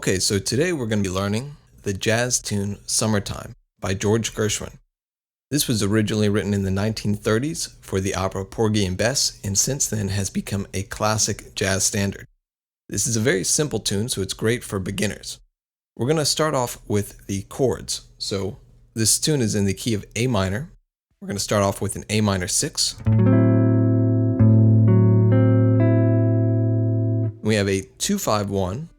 Okay, so today we're going to be learning the jazz tune Summertime by George Gershwin. This was originally written in the 1930s for the opera Porgy and Bess, and since then has become a classic jazz standard. This is a very simple tune, so it's great for beginners. We're going to start off with the chords. So this tune is in the key of A minor. We're going to start off with an A minor 6. We have a 2-5-1.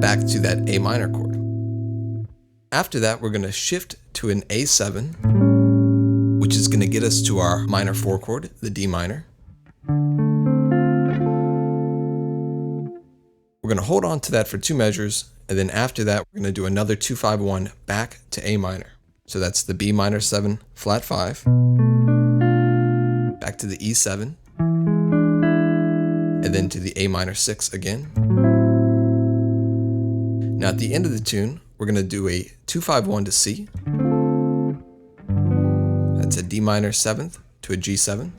Back to that A minor chord. After that, we're going to shift to an A7, which is going to get us to our minor 4 chord, the D minor. We're going to hold on to that for 2 measures, and then after that, we're going to do another 2-5-1 back to A minor. So that's the B minor 7, flat 5, back to the E7, and then to the A minor 6 again. Now at the end of the tune, we're going to do a 2-5-1 to C. That's a D minor 7th to a G7,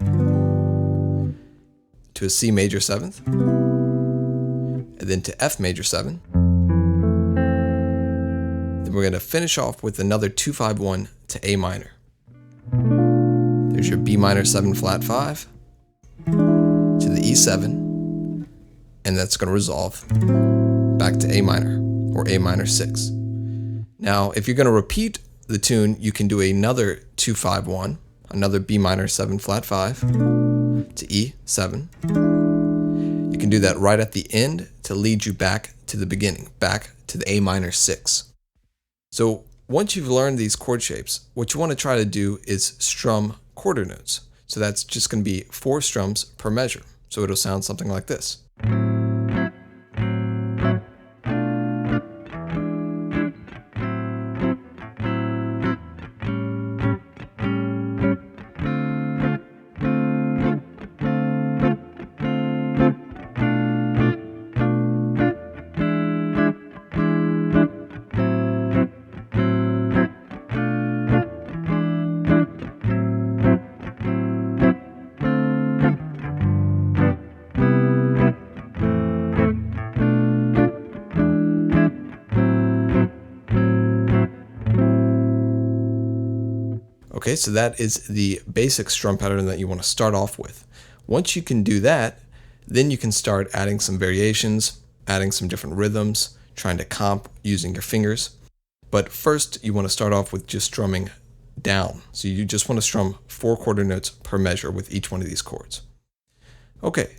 to a C major 7th, and then to F major 7. Then we're going to finish off with another 2-5-1 to A minor. There's your B minor 7 flat 5 to the E7, and that's going to resolve back to A minor, or A minor 6. Now, if you're going to repeat the tune, you can do another 2-5-1, another B minor 7 flat 5 to E7. You can do that right at the end to lead you back to the beginning, back to the A minor 6. So once you've learned these chord shapes, what you want to try to do is strum quarter notes. So that's just going to be 4 strums per measure. So it'll sound something like this. Okay, so that is the basic strum pattern that you want to start off with. Once you can do that, then you can start adding some variations, adding some different rhythms, trying to comp using your fingers. But first, you want to start off with just strumming down. So you just want to strum 4 quarter notes per measure with each one of these chords. Okay,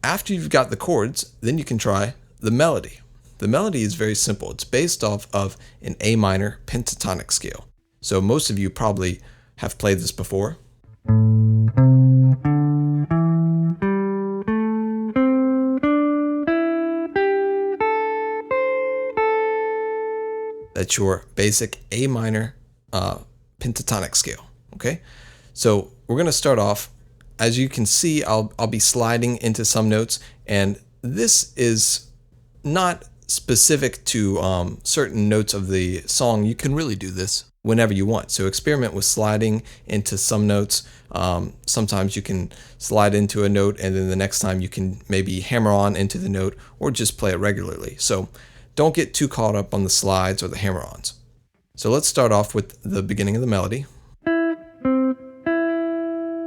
after you've got the chords, then you can try the melody. The melody is very simple. It's based off of an A minor pentatonic scale. So most of you probably have played this before. That's your basic A minor pentatonic scale, okay? So we're going to start off. As you can see, I'll be sliding into some notes, and this is not specific to certain notes of the song. You can really do this whenever you want. So experiment with sliding into some notes. Sometimes you can slide into a note, and then the next time you can maybe hammer on into the note or just play it regularly. So don't get too caught up on the slides or the hammer-ons. So let's start off with the beginning of the melody.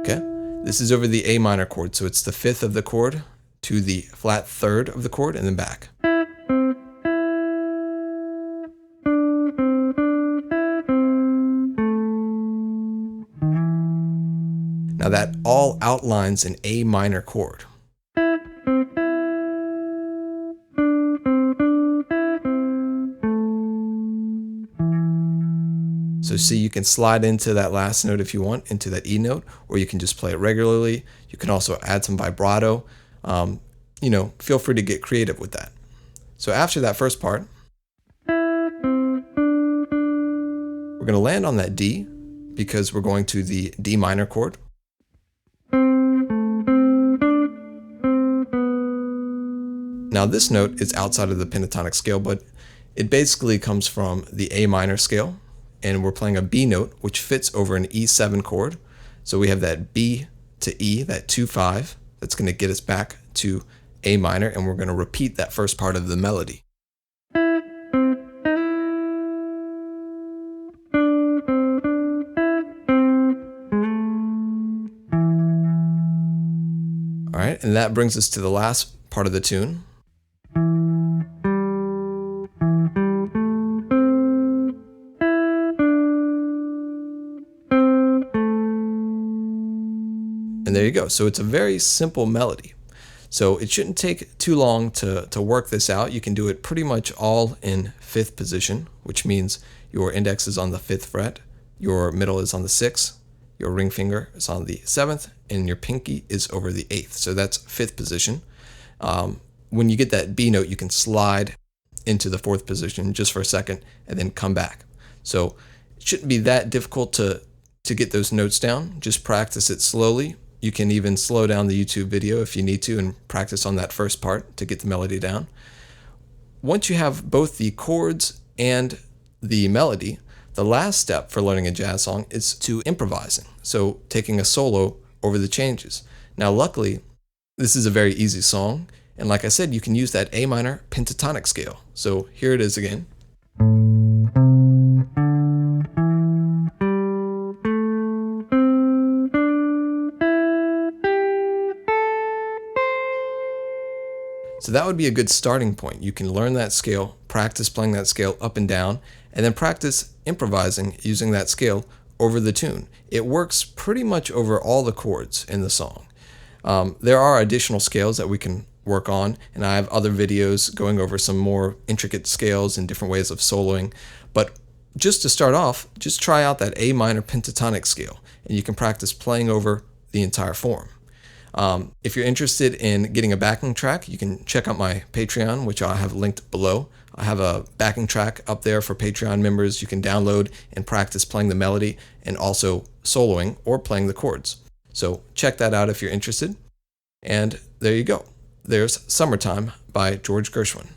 Okay, this is over the A minor chord, so it's the 5th of the chord to the flat 3rd of the chord and then back. Now that all outlines an A minor chord. So see, you can slide into that last note if you want, into that E note, or you can just play it regularly. You can also add some vibrato. Feel free to get creative with that. So after that first part, we're going to land on that D because we're going to the D minor chord. Now this note is outside of the pentatonic scale, but it basically comes from the A minor scale, and we're playing a B note, which fits over an E7 chord. So we have that B to E, that 2-5. That's going to get us back to A minor, and we're going to repeat that first part of the melody. All right, and that brings us to the last part of the tune. And there you go. So it's a very simple melody. So it shouldn't take too long to work this out. You can do it pretty much all in 5th position, which means your index is on the 5th fret, your middle is on the 6th, your ring finger is on the 7th, and your pinky is over the 8th. So that's 5th position. When you get that B note, you can slide into the 4th position just for a second and then come back. So it shouldn't be that difficult to get those notes down. Just practice it slowly. You can even slow down the YouTube video if you need to and practice on that first part to get the melody down. Once you have both the chords and the melody, the last step for learning a jazz song is to improvising. So taking a solo over the changes. Now, luckily, this is a very easy song. And like I said, you can use that A minor pentatonic scale. So here it is again. So that would be a good starting point. You can learn that scale, practice playing that scale up and down, and then practice improvising using that scale over the tune. It works pretty much over all the chords in the song. There are additional scales that we can work on, and I have other videos going over some more intricate scales and different ways of soloing. But just to start off, just try out that A minor pentatonic scale, and you can practice playing over the entire form. If you're interested in getting a backing track, you can check out my Patreon, which I have linked below. I have a backing track up there for Patreon members you can download and practice playing the melody and also soloing or playing the chords. So check that out if you're interested. And there you go. There's Summertime by George Gershwin.